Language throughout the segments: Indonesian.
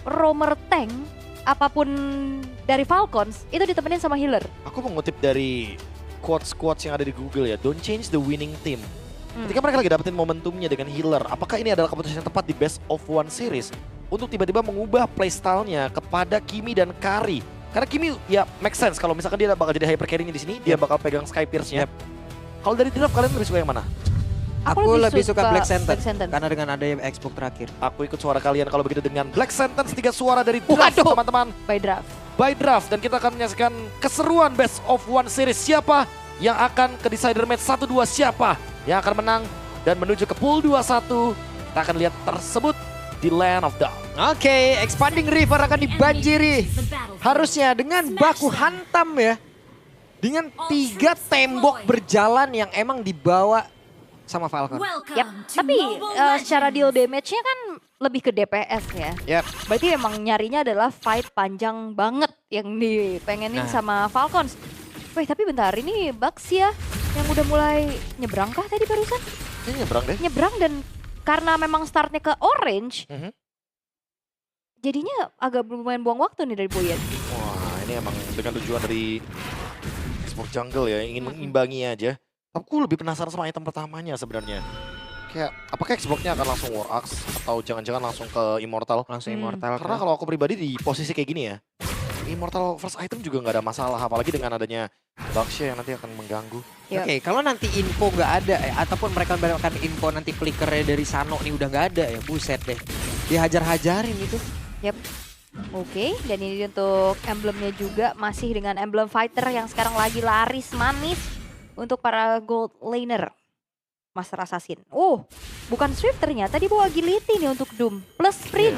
roamer tank apapun dari Falcons itu ditemenin sama healer. Aku mengutip dari quotes-quotes yang ada di Google ya, don't change the winning team. Ketika mereka lagi dapetin momentumnya dengan healer, apakah ini adalah keputusan yang tepat di best of one series untuk tiba-tiba mengubah playstyle-nya kepada Kimi dan Kari? Karena Kimi ya make sense kalau misalkan dia bakal jadi hyper carry-nya di sini, dia bakal pegang Sky Pierce-nya. Kalau dari draft kalian lebih suka yang mana? Aku lebih suka Black Sentence. Sentence karena dengan adanya Xbox terakhir. Aku ikut suara kalian kalau begitu dengan Black Sentence, 3 suara dari draft teman-teman. By draft. By draft, dan kita akan menyaksikan keseruan best of one series. Siapa yang akan ke decider match 1-2, siapa yang akan menang dan menuju ke pool 2-1. Kita akan lihat tersebut di Land of Dawn. Oke, Expanding River akan dibanjiri. Harusnya dengan baku hantam ya. Dengan 3 tembok berjalan yang emang dibawa sama Falcon. Yap, tapi secara deal damage-nya kan lebih ke DPS ya. Yap. Berarti emang nyarinya adalah fight panjang banget yang dipengenin sama Falcons. Wih, tapi bentar, ini Bucks ya yang udah mulai nyebrang kah tadi barusan? Ini nyebrang deh. Nyebrang, dan karena memang startnya ke orange, jadinya agak lumayan buang waktu nih dari Boyet. Wah, ini emang dengan tujuan dari Xbox Jungle ya, ingin mengimbangi aja. Aku lebih penasaran sama item pertamanya sebenarnya. Kayak, apakah Xbox-nya akan langsung War Axe atau jangan-jangan langsung ke Immortal? Langsung Immortal. Karena kalau aku pribadi di posisi kayak gini ya, Immortal first item juga nggak ada masalah, apalagi dengan adanya Baxia yang nanti akan mengganggu. Oke, kalau nanti info nggak ada ataupun mereka mendapatkan info nanti flickernya dari Sano nih udah nggak ada ya, buset deh. Dihajar-hajarin itu. Yap. Oke, dan ini untuk emblemnya juga masih dengan emblem fighter yang sekarang lagi laris manis untuk para gold laner. Master Assassin. Oh, bukan Swift ternyata, dia bawa agility nih untuk Doom plus sprint.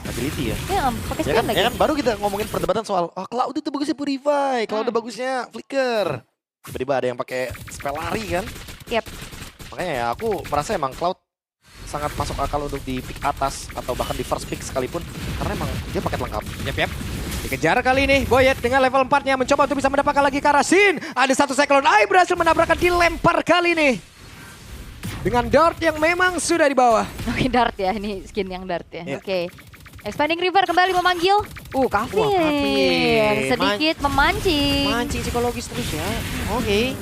Ability ya. Ya, pakai Ya sprint kan, lagi. ya kan, baru kita ngomongin perdebatan soal Cloud itu bagusnya Purify, Cloud bagusnya Flicker. Tiba-tiba ada yang pakai spell lari kan. Yap. Makanya ya aku merasa emang Cloud sangat masuk akal untuk di pick atas atau bahkan di first pick sekalipun, karena emang dia paket lengkap. Yap. Dikejar kali ini Boyet dengan level 4-nya mencoba untuk bisa mendapatkan lagi Karasin. Ada 1 Cyclone Eye berhasil menabrakkan, dilempar kali ini. Dengan dart yang memang sudah di bawah. Oke, dart ya, ini skin yang dart ya. Ya. Oke. Expanding River kembali memanggil. Kavin. Wah, Kavin. Sedikit memancing. Mancing psikologis terus ya. Oke.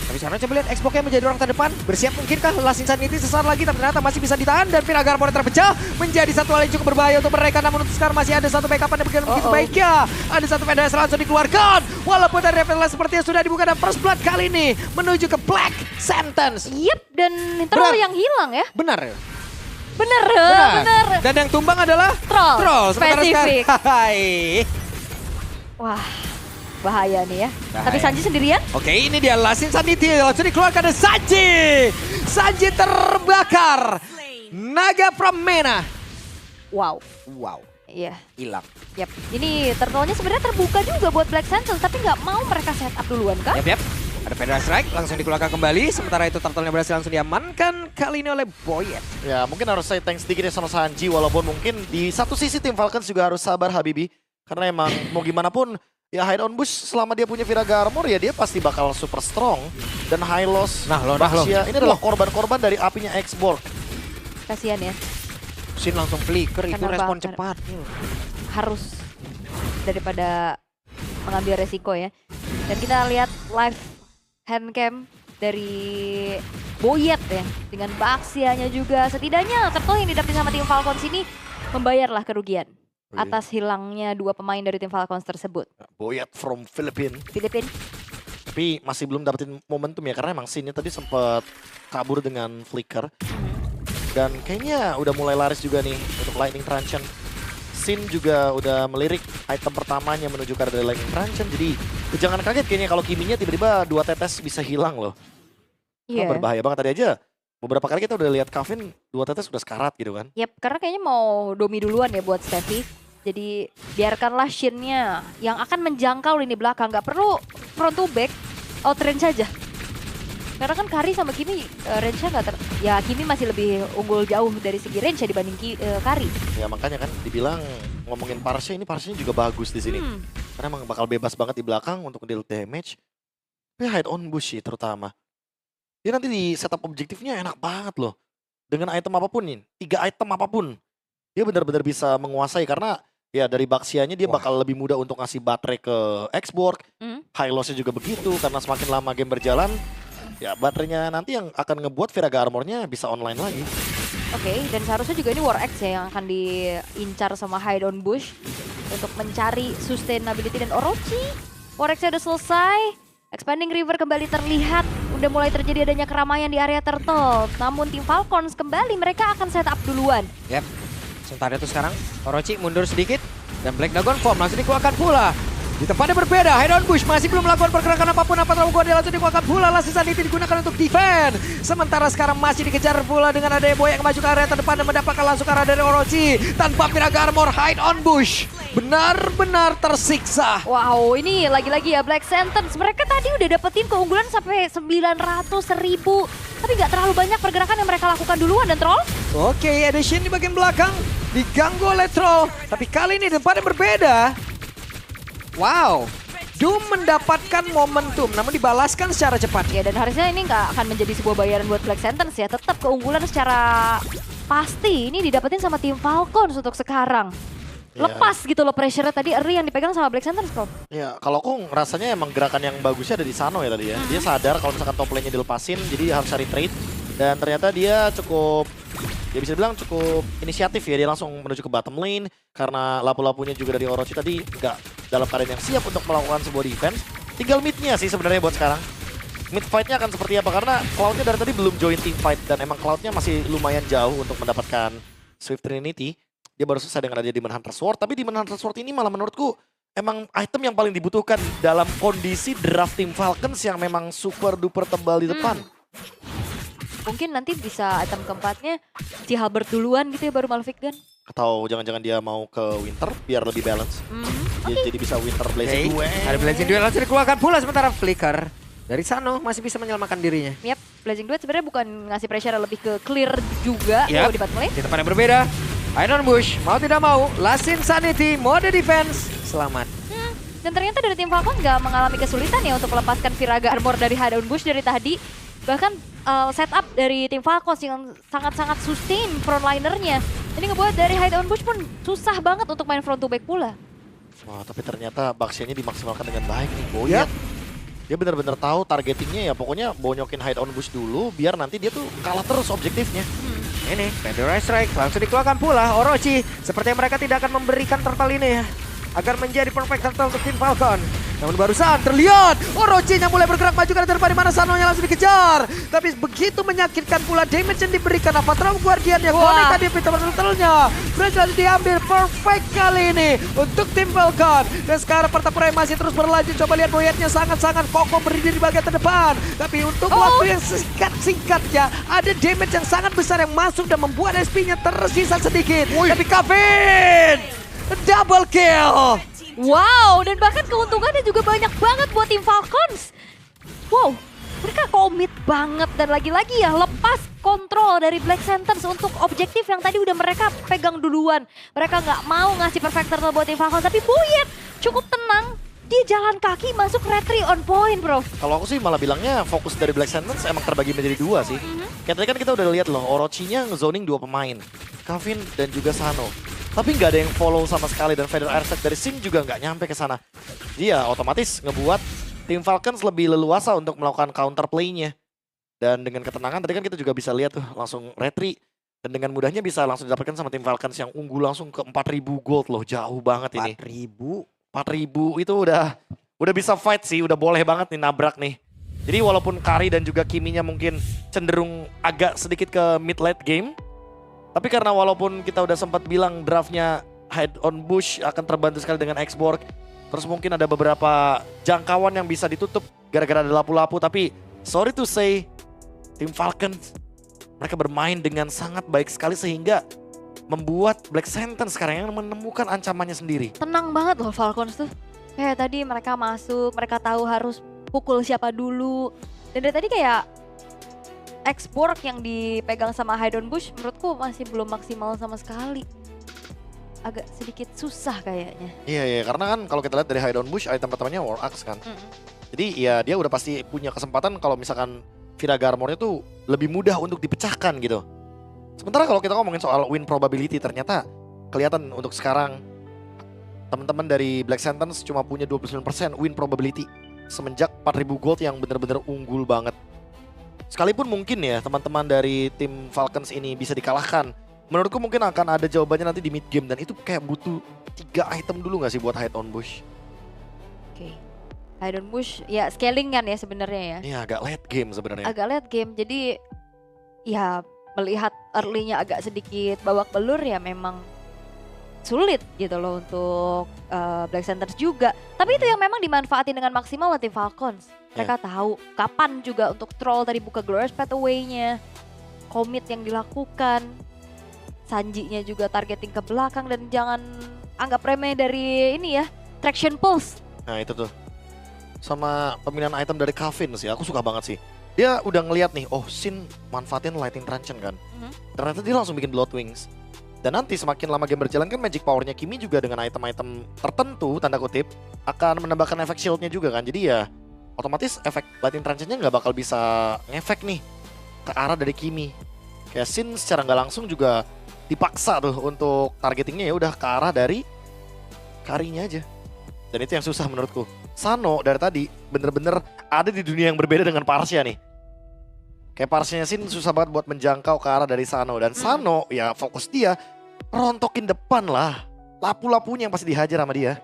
Tapi sekarang coba lihat Xbox-nya menjadi orang terdepan. Bersiap mungkinkah Last Insanity sesaat lagi, tapi ternyata masih bisa ditahan. Dan Pinagar Armor terpecah menjadi satu hal yang cukup berbahaya untuk mereka. Namun untuk sekarang masih ada satu backup yang begitu baiknya. Ada satu PDS langsung dikeluarkan. Walaupun dari level sepertinya sudah dibuka, dan first blood kali ini menuju ke Black Sentence. Yep, dan Troll yang hilang ya. Benar ya? Bener. Dan yang tumbang adalah Troll. Sementara Spesifik. sekarang- Hai. Wah, bahaya nih ya. Bahaya. Tapi Sanji sendirian. Oke, ini dia Last Insanity langsung dikeluarkan dari Sanji. Sanji terbakar. Naga from Mena. Wow. Iya. Hilang. Yap. Ini turtle-nya sebenarnya terbuka juga buat Black Sentence, tapi nggak mau mereka set up duluan kan? Yap. Ada Federal Strike langsung dikeluarkan kembali. Sementara itu turtle-nya berhasil langsung diamankan kali ini oleh Boyet. Ya mungkin harus say thanks sedikit ya sama Sanji, walaupun mungkin di satu sisi tim Falcons juga harus sabar Habibi. Karena emang mau gimana pun ya Hide on Bush selama dia punya Viraga Armor ya dia pasti bakal super strong. Dan Hylos, Baxia, ini adalah korban-korban dari apinya Xborg. Kasihan ya. Sin langsung flicker, itu Karena respon bakar. cepat. Harus daripada mengambil resiko ya. Dan kita lihat live handcam dari Boyet ya. Dengan Baxianya juga. Setidaknya turtle yang didapetin sama tim Falcons ini membayarlah kerugian atas hilangnya 2 pemain dari tim Falcons tersebut. Boyet from Philippines. Filipin. Tapi masih belum dapetin momentum ya, karena emang Sin tadi sempat kabur dengan Flicker. Dan kayaknya udah mulai laris juga nih untuk Lightning Truncheon. Sin juga udah melirik item pertamanya menuju ke arah Lightning Truncheon. Jadi jangan kaget kayaknya kalau Kiminya tiba-tiba 2 tetes bisa hilang loh. Iya. Berbahaya banget tadi aja. Beberapa kali kita udah lihat Kavin 2 tetes udah sekarat gitu kan. Yap, karena kayaknya mau domi duluan ya buat Steffi. Jadi biarkanlah Shin-nya yang akan menjangkau lini belakang. Gak perlu front to back, outrange saja. Karena kan Kari sama Kimi range-nya nggak ya Kimi masih lebih unggul jauh dari segi range ya dibanding Kari. Ya makanya kan dibilang ngomongin Parse, ini Parse juga bagus di sini. Karena emang bakal bebas banget di belakang untuk deal damage. Tapi hide on bush sih terutama. Dia nanti di setup objektifnya enak banget loh. Dengan item apapun nih, 3 item apapun. dia benar-benar bisa menguasai karena ya dari Baxianya dia Wah. bakal lebih mudah untuk ngasih baterai ke Xborg. Hmm. High loss-nya juga begitu karena semakin lama game berjalan ya baterainya nanti yang akan ngebuat Viraga Armor-nya bisa online lagi. Oke, dan seharusnya juga ini War X ya yang akan diincar sama Hide on Bush untuk mencari sustainability dan Orochi. War X-nya udah selesai, Expanding River kembali terlihat, udah mulai terjadi adanya keramaian di area Turtle. Namun tim Falcons kembali mereka akan set up duluan. Yap. Sementara itu sekarang Orochi mundur sedikit dan Black Dragon Form langsung dikeluarkan pula. Di tempat yang berbeda, Hide on Bush masih belum melakukan pergerakan apapun. Apa terlalu kuat, dia langsung dikeluarkan pula. Last Season itu digunakan untuk defend. Sementara sekarang masih dikejar pula dengan adanya Boy yang maju ke area terdepan dan mendapatkan langsung arah dari Orochi. Tanpa Viraga Armor, Hide on Bush benar-benar tersiksa. Wow, ini lagi-lagi ya Black Sentence. Mereka tadi udah dapetin keunggulan sampai 900, 1000. Tapi nggak terlalu banyak pergerakan yang mereka lakukan duluan dan Troll. Oke, Edition di bagian belakang diganggu oleh Troll. Tapi kali ini di tempat yang berbeda. Wow, Doom mendapatkan momentum namun dibalaskan secara cepat. Ya dan harusnya ini nggak akan menjadi sebuah bayaran buat Black Sentence ya. Tetap keunggulan secara pasti ini didapetin sama tim Falcons untuk sekarang. Ya. Lepas gitu loh pressure-nya tadi Eri yang dipegang sama Black Sentence bro. Ya kalau aku rasanya emang gerakan yang bagusnya ada di Sano ya tadi ya. Dia sadar kalau misalkan top lane-nya dilepasin jadi harus cari trade. Dan ternyata dia cukup, ya bisa dibilang cukup inisiatif ya. Dia langsung menuju ke bottom lane. Karena lapu-lapunya juga dari Orochi tadi nggak dalam keadaan yang siap untuk melakukan sebuah defense. Tinggal mid-nya sih sebenarnya buat sekarang. Mid fight-nya akan seperti apa? Karena Cloud-nya dari tadi belum join team fight. Dan emang Cloud-nya masih lumayan jauh untuk mendapatkan Swift Trinity. Dia baru selesai dengan adanya Demon Hunter Sword. Tapi Demon Hunter Sword ini malah menurutku emang item yang paling dibutuhkan dalam kondisi draft tim Falcons yang memang super duper tebal di depan. Mungkin nanti bisa item keempatnya si Halbert duluan gitu ya baru Malphite Gun. Atau jangan-jangan dia mau ke Winter biar lebih balance. Dia jadi bisa Winter Blazing Oke, Duel. ada Blazing Duel langsung dikeluarkan pula sementara Flicker dari Sano masih bisa menyelamatkan dirinya. Yap, Blazing Duet sebenarnya bukan ngasih pressure lebih ke clear juga Yap. di bottom lane. Di tempat yang berbeda, Hide on Bush mau tidak mau, Last Insanity mode defense selamat. Dan ternyata dari tim Falcon nggak mengalami kesulitan ya untuk melepaskan Viraga Armor dari Hide on Bush dari tadi. Bahkan setup dari tim Falcons yang sangat-sangat sustain frontlinernya. Ini ngebuat dari Hide on Bush pun susah banget untuk main front to back pula. Wah, tapi ternyata Baxianya dimaksimalkan dengan baik nih Boy. Yap. Dia benar-benar tahu targetingnya ya, pokoknya bonyokin Hide on Bush dulu biar nanti dia tuh kalah terus objektifnya. Ini Pandora Strike langsung dikeluarkan pula Orochi. Sepertinya mereka tidak akan memberikan turtle ini ya, agar menjadi perfect turtle untuk tim Falcon. Namun barusan terlihat Orochi-nya mulai bergerak maju ke depan di mana Sanonya langsung dikejar. Tapi begitu menyakitkan pula damage yang diberikan Avatar Guardian yang connect tadi pintu turtle-nya. Berhasil diambil perfect kali ini untuk tim Falcon. Dan sekarang pertempuran masih terus berlanjut. Coba lihat Boyetnya sangat-sangat kokoh berdiri di bagian terdepan. Tapi untuk waktu yang singkat-singkatnya ada damage yang sangat besar yang masuk dan membuat SP-nya tersisa sedikit. Tapi Kevin double kill. Wow, dan bahkan keuntungannya juga banyak banget buat tim Falcons. Wow, mereka komit banget dan lagi-lagi ya lepas kontrol dari Black Sentence untuk objektif yang tadi udah mereka pegang duluan. Mereka nggak mau ngasih perfect turtle buat tim Falcons, tapi Boyet cukup tenang. Dia jalan kaki masuk retry on point bro. Kalau aku sih malah bilangnya fokus dari Black Sentence emang terbagi menjadi dua sih. Kayak tadi kan kita udah lihat loh, Orochi-nya nge-zoning 2 pemain. Kevin dan juga Sano. Tapi nggak ada yang follow sama sekali dan Feather Airset dari Sim juga nggak nyampe ke sana. Dia otomatis ngebuat tim Falcons lebih leluasa untuk melakukan counter play-nya. Dan dengan ketenangan tadi kan kita juga bisa lihat tuh langsung retry. Dan dengan mudahnya bisa langsung didapatkan sama tim Falcons yang unggul langsung ke 4.000 gold loh. Jauh banget ini. 4.000 itu udah bisa fight sih, udah boleh banget nih nabrak nih. Jadi walaupun Kari dan juga Kiminya mungkin cenderung agak sedikit ke mid late game. Tapi karena walaupun kita udah sempat bilang draftnya Hide on Bush akan terbantu sekali dengan Xborg. Terus mungkin ada beberapa jangkauan yang bisa ditutup gara-gara ada lapu-lapu. Tapi sorry to say, tim Falcons mereka bermain dengan sangat baik sekali sehingga membuat Black Sentence sekarang yang menemukan ancamannya sendiri. Tenang banget loh Falcons tuh. Kayak tadi mereka masuk, mereka tahu harus pukul siapa dulu. Dan dari tadi kayak Xborg yang dipegang sama Hide on Bush menurutku masih belum maksimal sama sekali. Agak sedikit susah kayaknya. Iya, karena kan kalau kita lihat dari Hide on Bush item pertamanya War Axe kan. Jadi ya dia udah pasti punya kesempatan kalau misalkan Viraga Armor-nya tuh lebih mudah untuk dipecahkan gitu. Sementara kalau kita ngomongin soal win probability ternyata kelihatan untuk sekarang teman-teman dari Black Sentence cuma punya 29% win probability semenjak 4000 gold yang bener-bener unggul banget. Sekalipun mungkin ya teman-teman dari tim Falcons ini bisa dikalahkan, menurutku mungkin akan ada jawabannya nanti di mid game dan itu kayak butuh 3 item dulu gak sih buat hide on bush? Oke. Hide on bush ya scaling kan ya sebenarnya ya. Ini agak late game sebenarnya. Agak late game jadi ya melihat early-nya agak sedikit babak belur ya memang sulit gitu loh untuk Black Centers juga. Tapi itu yang memang dimanfaatin dengan maksimal oleh tim Falcons. Mereka tahu kapan juga untuk troll tadi buka Glorious Pathway-nya, commit yang dilakukan, Sanji-nya juga targeting ke belakang dan jangan anggap remeh dari ini ya, traction pulse. Nah itu tuh, sama pemilihan item dari Kevin sih, aku suka banget sih. Dia udah ngeliat nih, oh Sin manfaatin Lightning Truncheon kan. Ternyata dia langsung bikin Blood Wings. Dan nanti semakin lama game berjalan kan magic powernya Kimi juga dengan item-item tertentu, tanda kutip, akan menambahkan efek shieldnya juga kan. Jadi ya otomatis efek Lightning Truncheonnya nggak bakal bisa ngefek nih ke arah dari Kimi. Kayak Sin secara nggak langsung juga dipaksa tuh untuk targetingnya ya udah ke arah dari Karinya aja. Dan itu yang susah menurutku. Sano dari tadi bener-bener ada di dunia yang berbeda dengan Parsia nih. Kayak Parsianya Sin susah banget buat menjangkau ke arah dari Sano. Dan Sano ya fokus dia rontokin depan lah. Lapu-lapunya yang pasti dihajar sama dia.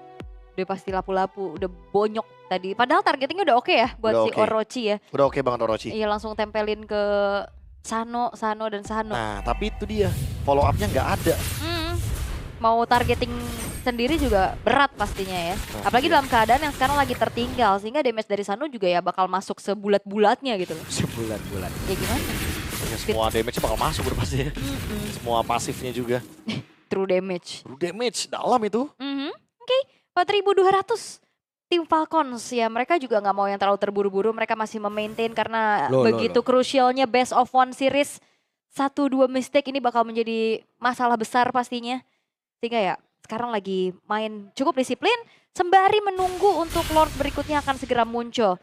Udah pasti lapu-lapu, udah bonyok tadi. Padahal targetingnya udah oke ya buat Udah si oke. Orochi ya. Udah oke banget Orochi. Iya langsung tempelin ke Sano dan Sano. Nah tapi itu dia, follow up-nya nggak ada. Mau targeting sendiri juga berat pastinya ya. Apalagi dalam keadaan yang sekarang lagi tertinggal. Sehingga damage dari Sano juga ya bakal masuk sebulat-bulatnya gitu loh. Sebulan-bulan. Ya gimana? Ya, semua damage-nya bakal masuk udah pasti ya. Semua pasifnya juga. True damage. True damage, dalam itu. Oke, 4.200. Tim Falcons ya mereka juga nggak mau yang terlalu terburu-buru. Mereka masih memaintain karena begitu krusialnya best of one series. 1-2 mistake ini bakal menjadi masalah besar pastinya. Sehingga ya sekarang lagi main cukup disiplin. Sembari menunggu untuk Lord berikutnya akan segera muncul.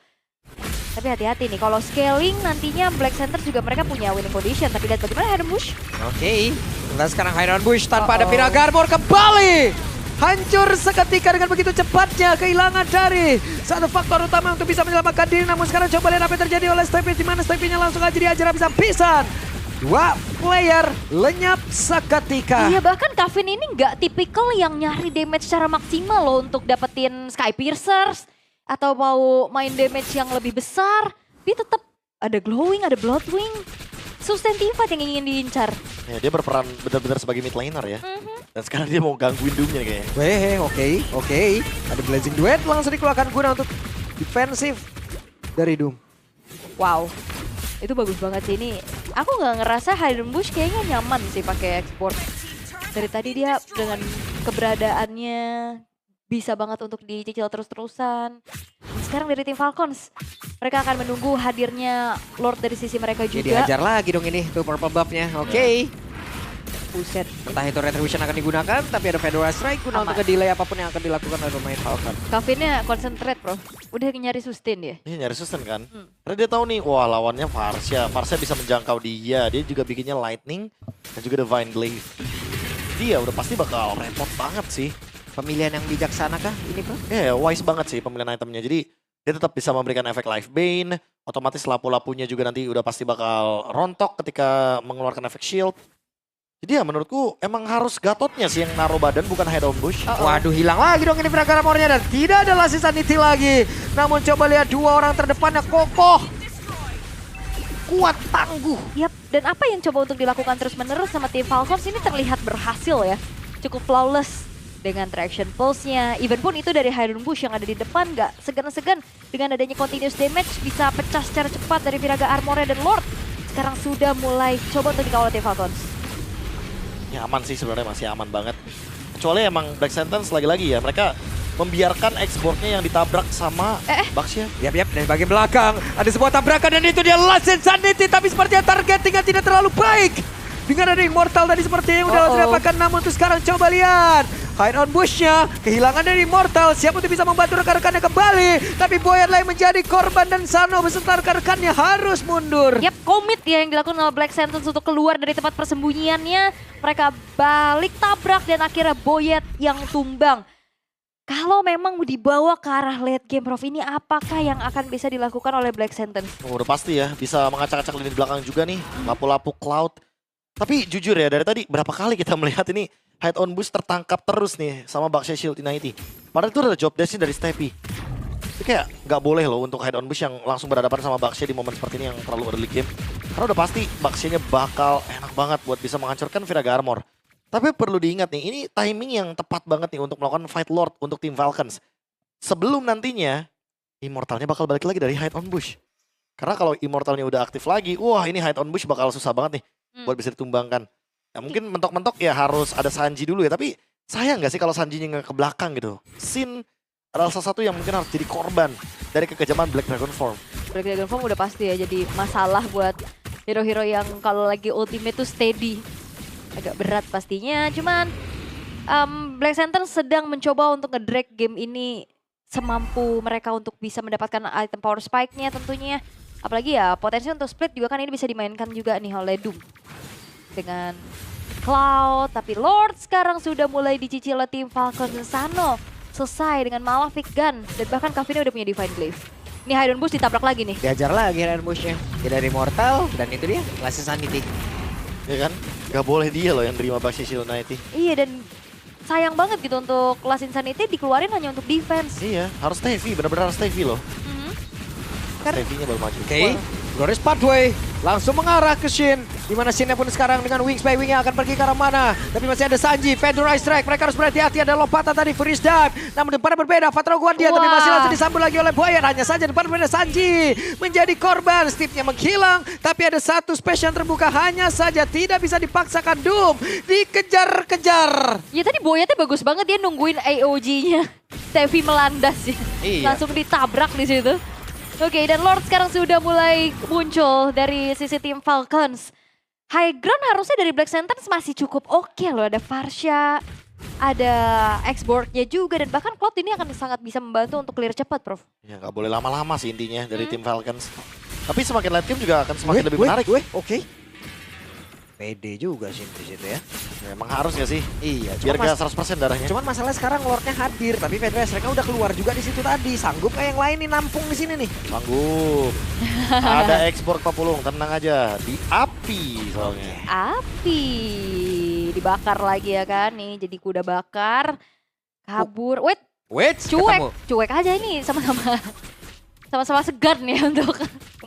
Tapi hati-hati nih kalau scaling nantinya Black Center juga mereka punya winning condition. Tapi lihat bagaimana Hidden Bush. Oke, kita sekarang Hide on Bush tanpa ada Pyra Garbor kembali. Hancur seketika dengan begitu cepatnya kehilangan dari satu faktor utama untuk bisa menyelamatkan diri. Namun sekarang coba lihat apa yang terjadi oleh Stevie. Dimana Stevie-nya langsung aja diajar habis-habisan. 2 player lenyap seketika. Iya bahkan Kevin ini nggak tipikal yang nyari damage secara maksimal loh untuk dapetin Sky Piercers. Atau mau main damage yang lebih besar. Dia tetap ada glowing, ada bloodwing. Sustain team fight yang ingin diincar. Ya, dia berperan benar-benar sebagai mid laner ya. Dan sekarang dia mau gangguin Doom-nya kayaknya. Weh, oke. Ada Blazing Duet langsung dikeluarkan guna untuk defensif dari Doom. Wow, itu bagus banget sih ini. Aku nggak ngerasa Hidden Bush kayaknya nyaman sih pakai export. Dari tadi dia dengan keberadaannya bisa banget untuk dicicil terus-terusan. Sekarang dari tim Falcons, mereka akan menunggu hadirnya Lord dari sisi mereka juga. Jadi hajar lagi dong ini tuh purple buff-nya. Oke. Buset. Entah itu Retribution akan digunakan, tapi ada Fedora Strike guna untuk nge-delay apapun yang akan dilakukan oleh pemain Falcon. Kevinnya concentrate bro, udah nyari sustain dia. Iya nyari sustain kan. Karena dia tahu nih, wah lawannya Parsia. Parsia bisa menjangkau dia. Dia juga bikinnya Lightning dan juga Divine Glaive. Dia udah pasti bakal repot banget sih. Pemilihan yang bijaksana kah ini bro? Ya wise banget sih pemilihan itemnya. Jadi dia tetap bisa memberikan efek Life Bane. Otomatis lapu-lapunya juga nanti udah pasti bakal rontok ketika mengeluarkan efek shield. Jadi ya menurutku emang harus Gatotnya sih yang naruh badan bukan Hide on Bush. Waduh hilang lagi dong ini Pyra Garbornya dan tidak ada Lassie Sanity lagi. Namun coba lihat dua orang terdepannya kokoh. Kuat, tangguh. Yap, dan apa yang coba untuk dilakukan terus-menerus sama tim Falcons ini terlihat berhasil ya. Cukup flawless dengan traction pulse-nya. Even pun itu dari Hidden Bush yang ada di depan gak segan-segan dengan adanya continuous damage bisa pecah secara cepat dari Pyra Armornya dan Lord. Sekarang sudah mulai coba untuk dikawal tim Falcons. Ya aman sih sebenarnya masih aman banget. Kecuali emang Black Sentence lagi-lagi ya mereka membiarkan X-Borg-nya yang ditabrak sama Baxia. Yap, dari bagian belakang ada sebuah tabrakan dan itu dia Lassie Sanity tapi sepertinya targetingnya tidak terlalu baik. Dengan ada Immortal tadi sepertinya yang udah terdapatkan namun tuh sekarang coba lihat. Hide on bushnya, kehilangan dari Immortal, siap untuk bisa membantu rekan-rekannya kembali. Tapi Boyet lain menjadi korban dan Sano beserta rekan-rekannya harus mundur. Yap, komit ya yang dilakukan oleh Black Sentence untuk keluar dari tempat persembunyiannya. Mereka balik tabrak dan akhirnya Boyet yang tumbang. Kalau memang dibawa ke arah late game, Prof, ini apakah yang akan bisa dilakukan oleh Black Sentence? Oh, udah pasti ya, bisa mengacak-acak lini belakang juga nih, lapu-lapu Cloud. Tapi jujur ya, dari tadi berapa kali kita melihat ini Hide on Bush tertangkap terus nih sama Baxia Shield Infinity. Padahal itu ada job desk-nya dari Steppy. Itu kayak nggak boleh loh untuk Hide on Bush yang langsung berhadapan sama Baxia di momen seperti ini yang terlalu early game. Karena udah pasti Baxia-nya bakal enak banget buat bisa menghancurkan Viraga Armor. Tapi perlu diingat nih, ini timing yang tepat banget nih untuk melakukan Fight Lord untuk tim Falcons. Sebelum nantinya, Immortalnya bakal balik lagi dari Hide on Bush. Karena kalau Immortalnya udah aktif lagi, wah ini Hide on Bush bakal susah banget nih buat bisa ditumbangkan. Ya, mungkin mentok-mentok ya harus ada Sanji dulu ya, tapi sayang gak sih kalau Sanjinya nggak ke belakang gitu. Sin adalah salah satu yang mungkin harus jadi korban dari kekejaman Black Dragon Form. Black Dragon Form udah pasti ya jadi masalah buat hero-hero yang kalau lagi ultimate tuh steady. Agak berat pastinya, cuman Black Sentence sedang mencoba untuk nge-drag game ini semampu mereka untuk bisa mendapatkan item power spike-nya tentunya. Apalagi ya potensi untuk split juga kan ini bisa dimainkan juga nih oleh Doom. Dengan Cloud, tapi Lord sekarang sudah mulai dicicil oleh tim Falcon dan Sano. Selesai dengan Malefic Gun dan bahkan Kavini udah punya Divine Glaive. Ini Hide on Bush ditabrak lagi nih. Diajar lagi Hide on Bushnya. Dia dari Immortal dan itu dia Last Insanity. Ya kan? Gak boleh dia loh yang terima Baxia Shield Infinity. Iya dan sayang banget gitu untuk Last Insanity dikeluarin hanya untuk defense. Iya, harus Stevie, benar-benar harus Stevie loh. Stevie-nya baru maju. Oke, Glorious Pathway langsung mengarah ke Shin. Dimana Shinnya pun sekarang dengan Wings by Wing-nya akan pergi ke arah mana. Tapi masih ada Sanji, Fedora Strike. Mereka harus berhati-hati, ada lompatan tadi Freeze Dive. Namun depan berbeda, Fatro Guardian tapi masih langsung disambut lagi oleh Boyet. Hanya saja depan berbeda Sanji menjadi korban. Steve-nya menghilang, tapi ada satu space yang terbuka. Hanya saja tidak bisa dipaksakan. Doom dikejar-kejar. Ya tadi Boyetnya bagus banget, dia nungguin AOG-nya. Stevie melandas ya. Iya. Langsung ditabrak di situ. Oke, dan Lord sekarang sudah mulai muncul dari sisi tim Falcons. High ground harusnya dari Black Sentence masih cukup oke loh. Ada Farsha, ada X-Board-nya juga. Dan bahkan Cloud ini akan sangat bisa membantu untuk clear cepat, Prof. Ya nggak boleh lama-lama sih intinya dari tim Falcons. Tapi semakin late game juga akan semakin lebih menarik. Oke. Pede juga sih di situ ya. Ya, emang harus gak sih? Iya, Biar gak 100% darahnya. Cuman masalahnya sekarang Lordnya hadir, tapi Fedra Strike udah keluar juga di situ tadi. Sanggup kayak yang lain nih nampung di sini nih? Sanggup. Ada ekspor Papulung, tenang aja. Di api soalnya. Api dibakar lagi ya kan nih, jadi kuda bakar. Kabur. Wait, Cuek aja ini sama-sama segan ya untuk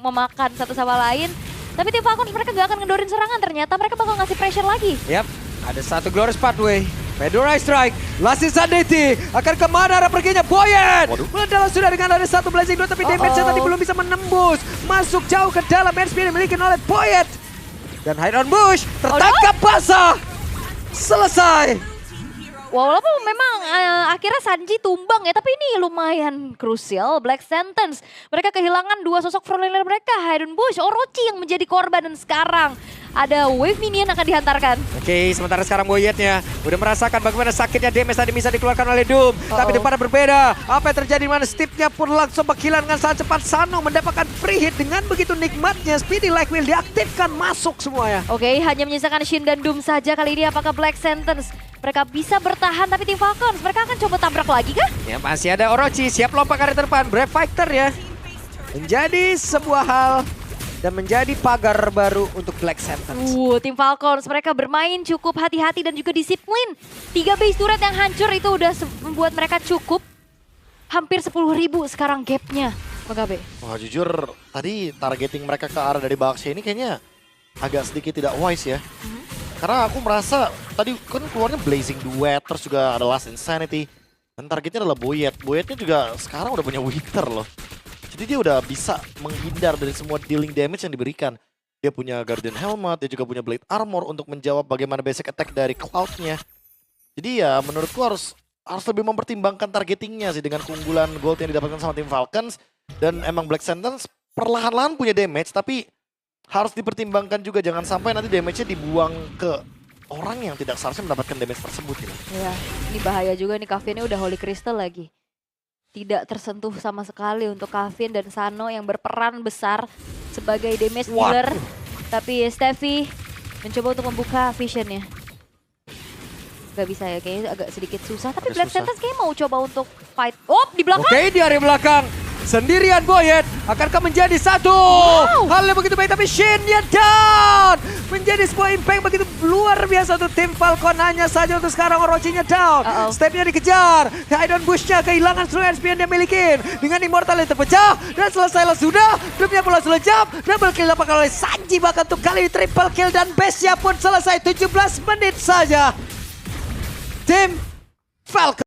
memakan satu sama lain. Tapi tim Falcons mereka gak akan ngedorin serangan, ternyata mereka bakal ngasih pressure lagi. Yap, ada satu Glorious Pathway. Fedora Strike, Last Insanity akan kemana arah perginya? Boyet! Mendalam sudah dengan ada satu Blazing Dot, tapi damage-nya tadi belum bisa menembus. Masuk jauh ke dalam airspeed yang dimiliki oleh Boyet. Dan Hide on Bush tertangkap basah. Selesai. Walaupun memang akhirnya Sanji tumbang ya, tapi ini lumayan krusial. Black Sentence, mereka kehilangan dua sosok frontliner mereka, Hide on Bush, Orochi yang menjadi korban dan sekarang ada wave minion akan dihantarkan. Oke, sementara sekarang Boyetnya udah merasakan bagaimana sakitnya damage tadi bisa dikeluarkan oleh Doom. Tapi depannya berbeda. Apa yang terjadi mana? Steve-nya pun langsung berkilan dengan sangat cepat. Sano mendapatkan free hit dengan begitu nikmatnya. Speedy Like Will diaktifkan, masuk semuanya. Oke, hanya menyisakan Shin dan Doom saja kali ini. Apakah Black Sentence mereka bisa bertahan, tapi tim Falcons mereka akan coba tabrak lagi kah? Ya masih ada Orochi, siap lompat ke depan. Brave Fighter ya. Menjadi sebuah hal dan menjadi pagar baru untuk Black Sentence. Tim Falcons mereka bermain cukup hati-hati dan juga disiplin. 3 base turret yang hancur itu udah membuat mereka cukup. Hampir 10.000 sekarang gapnya, Bang Gabe. Wah jujur, tadi targeting mereka ke arah dari Baxia ini kayaknya agak sedikit tidak wise ya. Karena aku merasa tadi kan keluarnya Blazing Duet, terus juga ada Last Insanity. Dan targetnya adalah Boyet. Boyetnya juga sekarang udah punya Wither loh. Jadi dia udah bisa menghindar dari semua dealing damage yang diberikan. Dia punya Guardian Helmet, dia juga punya Blade Armor untuk menjawab bagaimana basic attack dari Cloud-nya. Jadi ya menurutku harus lebih mempertimbangkan targetingnya sih dengan keunggulan gold yang didapatkan sama tim Falcons. Dan emang Black Sentence perlahan-lahan punya damage, tapi harus dipertimbangkan juga jangan sampai nanti damage-nya dibuang ke orang yang tidak seharusnya mendapatkan damage tersebut gitu. Ya, ini bahaya juga nih, Kavin ini udah Holy Crystal lagi. Tidak tersentuh sama sekali untuk Kavin dan Sano yang berperan besar sebagai damage dealer. Tapi Steffi mencoba untuk membuka visionnya. Gak bisa ya, kayaknya agak sedikit susah. Tapi Black Sentence kayaknya mau coba untuk fight. Oh, di belakang. Oke, di area belakang. Sendirian Boyet, akankah menjadi satu hal yang begitu baik, tapi Shin-nya down. Menjadi sebuah impact begitu luar biasa untuk tim Falcon. Hanya saja untuk sekarang Orochinya down. Step-nya dikejar, Hidden Bush-nya kehilangan seluruh SP yang dia miliki. Dengan Immortal yang terpecah, dan selesailah sudah. Drop-nya pula sudah jump, double kill dilakukan oleh Sanji. Bahkan untuk kali ini triple kill dan base-nya pun selesai 17 menit saja. Tim Falcon.